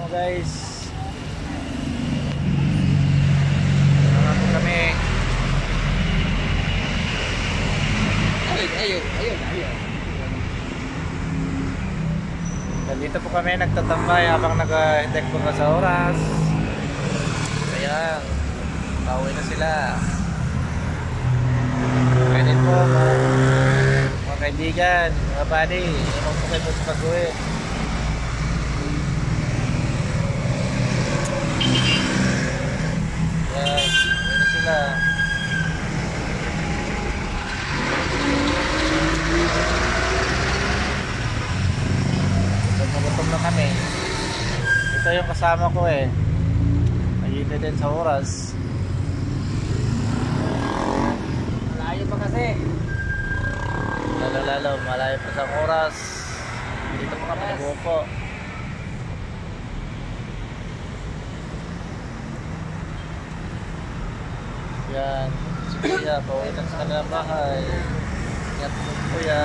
guys. Naman po kami. Ayun. Dito po kami nagtatambay habang nag-hintay po sa oras. Ayan, pauwi na sila. Kaya po mga kaibigan, mga buddy, naman po kayo po sa pag-uwi. Ayan, pauwi na sila. Gutom na kami. Ito yung kasama ko eh. Ayun din sa oras. Malayo pa kasi. Lalo, malayo pa sa oras. Dito pa kami nag-uupo. Yan. Si Kuya, pauwi na sa kanilang bahay. Ingat po Kuya.